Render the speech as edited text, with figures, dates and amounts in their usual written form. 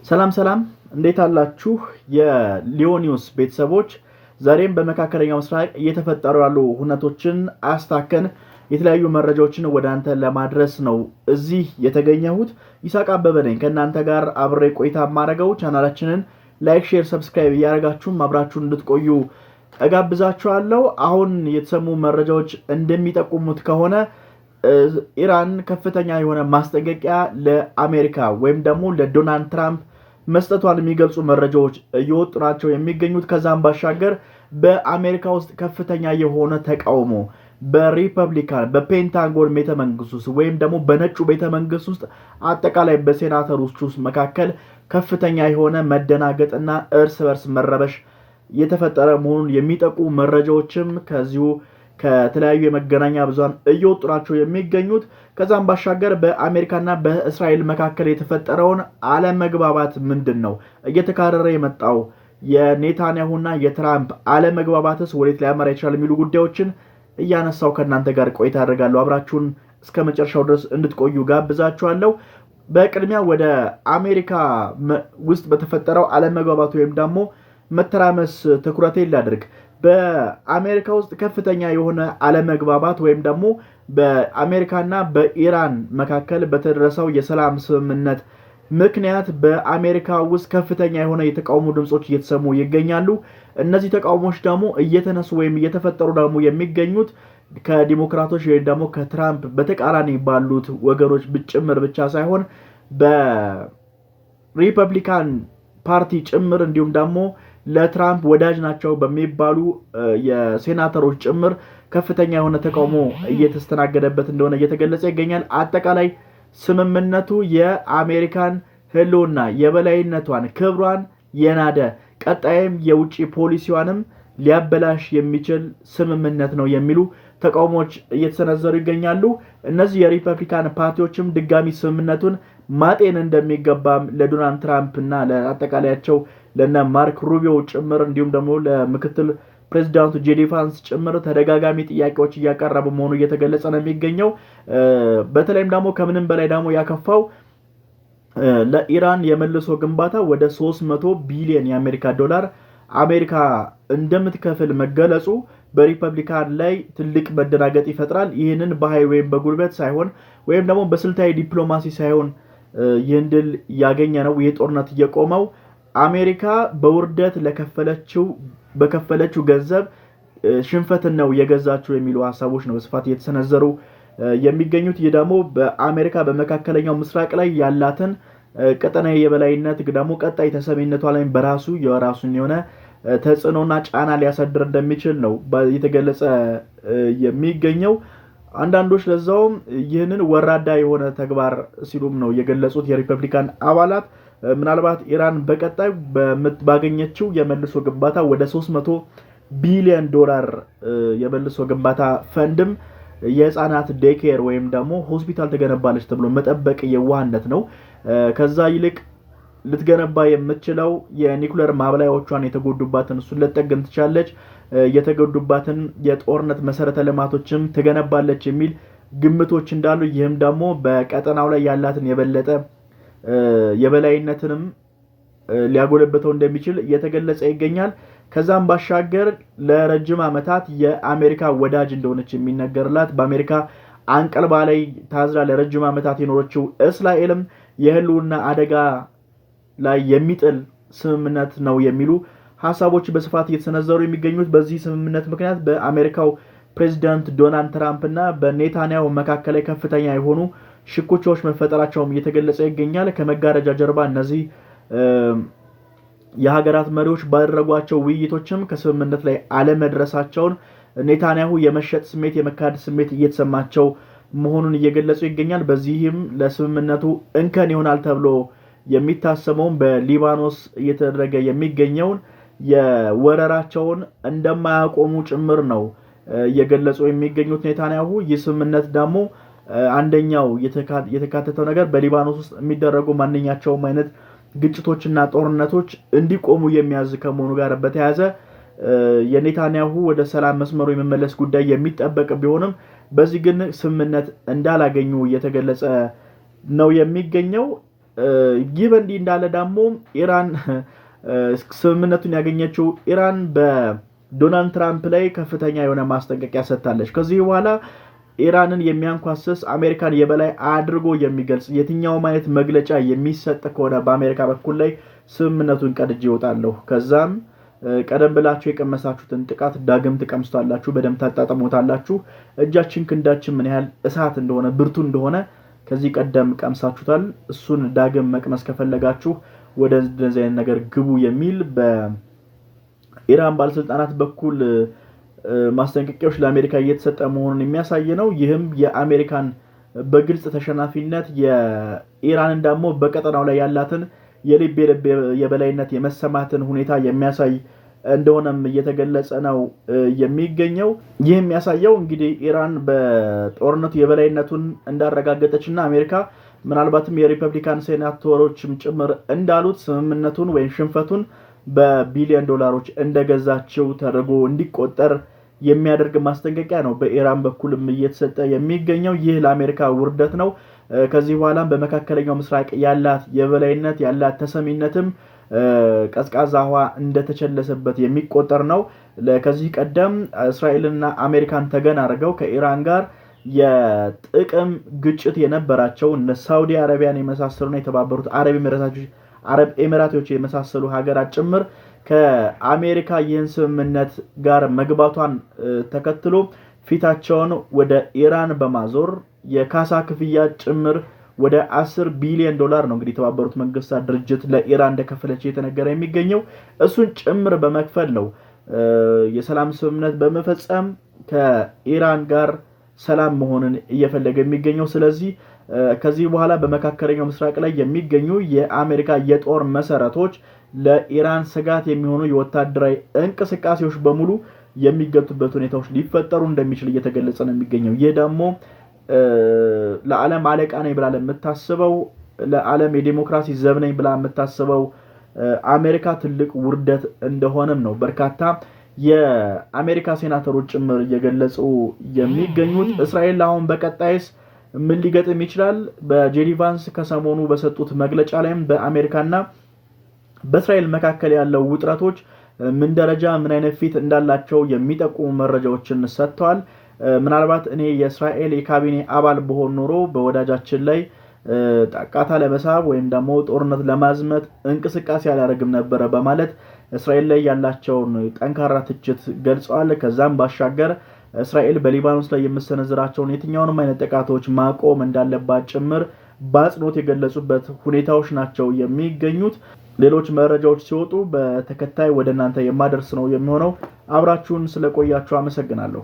ሰላም እንዴት አላችሁ የሊዮኒውስ ቤተሰቦች? ዛሬም በመካከለኛው ምስራቅ እየተፈጠሩ ያሉ ሁነቶችን አስታከን የተለያዩ መረጃዎችን ወደ አንተ ለማድረስ ነው እዚህ የተገኘሁት። ይስሐቅ አበበ ነኝ ከእናንተ ጋር አብሬ ቆይታ ማድረገው። ቻናላችንን ላይክ፣ ሼር፣ ሰብስክራይብ እያደረጋችሁም አብራችሁን እንድትቆዩ እጋብዛችኋለሁ። አሁን የተሰሙ መረጃዎች እንደሚጠቁሙት ከሆነ ኢራን ከፍተኛ የሆነ ማስጠንቀቂያ ለአሜሪካ ወይም ደግሞ ለዶናልድ ትራምፕ መስጠቷን የሚገልጹ መረጃዎች እየወጡ ናቸው የሚገኙት። ከዛም ባሻገር በአሜሪካ ውስጥ ከፍተኛ የሆነ ተቃውሞ በሪፐብሊካን በፔንታጎን ቤተመንግስት ውስጥ ወይም ደግሞ በነጩ ቤተመንግስት ውስጥ አጠቃላይ በሴናተሮች ውስጥ መካከል ከፍተኛ የሆነ መደናገጥና እርስ በርስ መረበሽ የተፈጠረ መሆኑን የሚጠቁሙ መረጃዎችም ከዚሁ ከተለያዩ የመገናኛ ብዙሃን እየወጡ ናቸው የሚገኙት። ከዛም ባሻገር በአሜሪካና በእስራኤል መካከል የተፈጠረውን አለመግባባት ምንድነው? እየተካረረ የመጣው የኔታንያሁና የትራምፕ አለመግባባትስ ወዴት ሊያመራ ይችላል? የሚሉ ጉዳዮችን እያነሳው ከእናንተ ጋር ቆይታ አደርጋለሁ። አብራችሁን እስከ መጨረሻው ድረስ እንድትቆዩ ጋብዛችኋለሁ። በቅድሚያ ወደ አሜሪካ ውስጥ በተፈጠረው አለመግባባት ወይም ደግሞ መተራመስ ትኩረቴን ላድርግ። በአሜሪካ ውስጥ ከፍተኛ የሆነ አለመግባባት ወይም ደግሞ በአሜሪካና በኢራን መካከል በተደረሰው የሰላም ስምምነት ምክንያት በአሜሪካ ውስጥ ከፍተኛ የሆነ የተቃውሞ ድምጾች እየተሰሙ ይገኛሉ። እነዚህ ተቃውሞች ደግሞ እየተነሱ ወይም እየተፈጠሩ ደግሞ የሚገኙት ከዲሞክራቶች ወይም ደግሞ ከትራምፕ በተቃራኒ ባሉት ወገኖች ጭምር ብቻ ሳይሆን በሪፐብሊካን ፓርቲ ጭምር እንዲሁም ደግሞ ለትራምፕ ወዳጅ ናቸው በሚባሉ የሴናተሮች ጭምር ከፍተኛ የሆነ ተቃውሞ እየተስተናገደበት እንደሆነ እየተገለጸ ይገኛል። አጠቃላይ ስምምነቱ የአሜሪካን ሕልውና የበላይነቷን ክብሯን የናደ ቀጣይም የውጭ ፖሊሲዋንም ሊያበላሽ የሚችል ስምምነት ነው የሚሉ ተቃውሞዎች እየተሰነዘሩ ይገኛሉ። እነዚህ የሪፐብሊካን ፓርቲዎችም ድጋሚ ስምምነቱን ማጤን እንደሚገባም ለዶናልድ ትራምፕ እና ለአጠቃላያቸው ለነ ማርክ ሩቢዮ ጭምር እንዲሁም ደግሞ ለምክትል ፕሬዚዳንቱ ጄዲ ቫንስ ጭምር ተደጋጋሚ ጥያቄዎች እያቀረቡ መሆኑ እየተገለጸ ነው የሚገኘው። በተለይም ደግሞ ከምንም በላይ ደግሞ ያከፋው ለኢራን የመልሶ ግንባታ ወደ 300 ቢሊዮን የአሜሪካ ዶላር አሜሪካ እንደምትከፍል መገለጹ በሪፐብሊካን ላይ ትልቅ መደናገጥ ይፈጥራል። ይህንን በኃይል ወይም በጉልበት ሳይሆን ወይም ደግሞ በስልታዊ ዲፕሎማሲ ሳይሆን ይህን ድል ያገኘ ነው ይህ ጦርነት እየቆመው አሜሪካ በውርደት በከፈለችው ገንዘብ ሽንፈትን ነው የገዛችው የሚሉ ሀሳቦች ነው በስፋት እየተሰነዘሩ የሚገኙት። ይህ ደግሞ በአሜሪካ በመካከለኛው ምስራቅ ላይ ያላትን ቀጠናዊ የበላይነት ደግሞ ቀጣይ ተሰሚነቷ ላይ በራሱ የራሱን የሆነ ተጽዕኖና ጫና ሊያሳድር እንደሚችል ነው የተገለጸ የሚገኘው። አንዳንዶች ለዛውም ይህንን ወራዳ የሆነ ተግባር ሲሉም ነው የገለጹት የሪፐብሊካን አባላት። ምናልባት ኢራን በቀጣይ ባገኘችው የመልሶ ግንባታ ወደ 300 ቢሊዮን ዶላር የመልሶ ግንባታ ፈንድም የህፃናት ዴኬር ወይም ደግሞ ሆስፒታል ተገነባለች ተብሎ መጠበቅ የዋህነት ነው። ከዛ ይልቅ ልትገነባ የምትችለው የኒኩሌር ማብላያዎቿን የተጎዱባትን እሱን ልትጠግን ትችላለች፣ የተጎዱባትን የጦርነት መሰረተ ልማቶችም ትገነባለች የሚል ግምቶች እንዳሉ፣ ይህም ደግሞ በቀጠናው ላይ ያላትን የበለጠ የበላይነትንም ሊያጎለብተው እንደሚችል እየተገለጸ ይገኛል። ከዛም ባሻገር ለረጅም ዓመታት የአሜሪካ ወዳጅ እንደሆነች የሚነገርላት በአሜሪካ አንቀልባ ላይ ታዝራ ለረጅም ዓመታት የኖረችው እስራኤልም የህልውና አደጋ ላይ የሚጥል ስምምነት ነው የሚሉ ሀሳቦች በስፋት እየተሰነዘሩ የሚገኙት። በዚህ ስምምነት ምክንያት በአሜሪካው ፕሬዚዳንት ዶናልድ ትራምፕ እና በኔታንያሁ መካከል ላይ ከፍተኛ የሆኑ ሽኩቻዎች መፈጠራቸውም እየተገለጸ ይገኛል። ከመጋረጃ ጀርባ እነዚህ የሀገራት መሪዎች ባደረጓቸው ውይይቶችም ከስምምነት ላይ አለመድረሳቸውን ኔታንያሁ የመሸጥ ስሜት የመካድ ስሜት እየተሰማቸው መሆኑን እየገለጹ ይገኛል። በዚህም ለስምምነቱ እንከን ይሆናል ተብሎ የሚታሰበውን በሊባኖስ እየተደረገ የሚገኘውን የወረራቸውን እንደማያቆሙ ጭምር ነው እየገለጹ የሚገኙት ኔታንያሁ። ይህ ስምምነት ደግሞ አንደኛው የተካተተው ነገር በሊባኖስ ውስጥ የሚደረጉ ማንኛቸውም አይነት ግጭቶችና ጦርነቶች እንዲቆሙ የሚያዝ ከመሆኑ ጋር በተያያዘ የኔታንያሁ ወደ ሰላም መስመሩ የመመለስ ጉዳይ የሚጠበቅ ቢሆንም በዚህ ግን ስምምነት እንዳላገኙ እየተገለጸ ነው የሚገኘው። ይህ በእንዲህ እንዳለ ደግሞ ኢራን ስምምነቱን ያገኘችው ኢራን በዶናልድ ትራምፕ ላይ ከፍተኛ የሆነ ማስጠንቀቂያ ሰጥታለች። ከዚህ በኋላ ኢራንን የሚያንኳስስ አሜሪካን የበላይ አድርጎ የሚገልጽ የትኛውም አይነት መግለጫ የሚሰጥ ከሆነ በአሜሪካ በኩል ላይ ስምምነቱን ቀድጄ ይወጣለሁ፣ ከዛም ቀደም ብላችሁ የቀመሳችሁትን ጥቃት ዳግም ትቀምሱታላችሁ፣ በደም ታጣጥሞታላችሁ። እጃችን ክንዳችን ምን ያህል እሳት እንደሆነ ብርቱ እንደሆነ ከዚህ ቀደም ቀምሳችሁታል። እሱን ዳግም መቅመስ ከፈለጋችሁ ወደ እንደዚህ አይነት ነገር ግቡ የሚል በኢራን ባለስልጣናት በኩል ማስጠንቀቂያዎች ለአሜሪካ እየተሰጠ መሆኑን የሚያሳይ ነው። ይህም የአሜሪካን በግልጽ ተሸናፊነት የኢራንን ደግሞ በቀጠናው ላይ ያላትን የልብ የበላይነት የመሰማትን ሁኔታ የሚያሳይ እንደሆነም እየተገለጸ ነው የሚገኘው። ይህ የሚያሳየው እንግዲህ ኢራን በጦርነቱ የበላይነቱን እንዳረጋገጠችና አሜሪካ ምናልባትም የሪፐብሊካን ሴናተሮችም ጭምር እንዳሉት ስምምነቱን ወይም ሽንፈቱን በቢሊዮን ዶላሮች እንደገዛችው ተደርጎ እንዲቆጠር የሚያደርግ ማስጠንቀቂያ ነው በኢራን በኩልም እየተሰጠ የሚገኘው። ይህ ለአሜሪካ ውርደት ነው። ከዚህ በኋላም በመካከለኛው ምስራቅ ያላት የበላይነት ያላት ተሰሚነትም ቀዝቃዛ ውሃ እንደተቸለሰበት የሚቆጠር ነው። ከዚህ ቀደም እስራኤልና አሜሪካን ተገን አድርገው ከኢራን ጋር የጥቅም ግጭት የነበራቸው እነ ሳውዲ አረቢያን የመሳሰሉና የተባበሩት አረብ ኤሚራቶች የመሳሰሉ ሀገራት ጭምር ከአሜሪካ ይህን ስምምነት ጋር መግባቷን ተከትሎ ፊታቸውን ወደ ኢራን በማዞር የካሳ ክፍያ ጭምር ወደ 10 ቢሊዮን ዶላር ነው እንግዲህ የተባበሩት መንግስታት ድርጅት ለኢራን እንደከፈለች የተነገረ የሚገኘው። እሱን ጭምር በመክፈል ነው የሰላም ስምምነት በመፈጸም ከኢራን ጋር ሰላም መሆንን እየፈለገ የሚገኘው። ስለዚህ ከዚህ በኋላ በመካከለኛው ምስራቅ ላይ የሚገኙ የአሜሪካ የጦር መሰረቶች ለኢራን ስጋት የሚሆኑ የወታደራዊ እንቅስቃሴዎች በሙሉ የሚገቱበት ሁኔታዎች ሊፈጠሩ እንደሚችል እየተገለጸ ነው የሚገኘው። ይህ ደግሞ ለዓለም አለቃ ነኝ ብላ ለምታስበው ለዓለም የዲሞክራሲ ዘብ ነኝ ብላ የምታስበው አሜሪካ ትልቅ ውርደት እንደሆነም ነው በርካታ የአሜሪካ ሴናተሮች ጭምር እየገለጹ የሚገኙት። እስራኤል አሁን በቀጣይስ ምን ሊገጥም ይችላል? በጄዲ ቫንስ ከሰሞኑ በሰጡት መግለጫ ላይም በአሜሪካና በእስራኤል መካከል ያለው ውጥረቶች ምን ደረጃ ምን አይነት ፊት እንዳላቸው የሚጠቁሙ መረጃዎችን ሰጥተዋል። ምናልባት እኔ የእስራኤል የካቢኔ አባል በሆን ኖሮ በወዳጃችን ላይ ጣቃታ ለመሳብ ወይም ደግሞ ጦርነት ለማዝመት እንቅስቃሴ አላደርግም ነበረ በማለት እስራኤል ላይ ያላቸውን ጠንካራ ትችት ገልጸዋል። ከዛም ባሻገር እስራኤል በሊባኖስ ላይ የምትሰነዝራቸውን የትኛውንም አይነት ጥቃቶች ማቆም እንዳለባት ጭምር በአጽንኦት የገለጹበት ሁኔታዎች ናቸው የሚገኙት። ሌሎች መረጃዎች ሲወጡ በተከታይ ወደ እናንተ የማደርስ ነው የሚሆነው። አብራችሁን ስለቆያችሁ አመሰግናለሁ።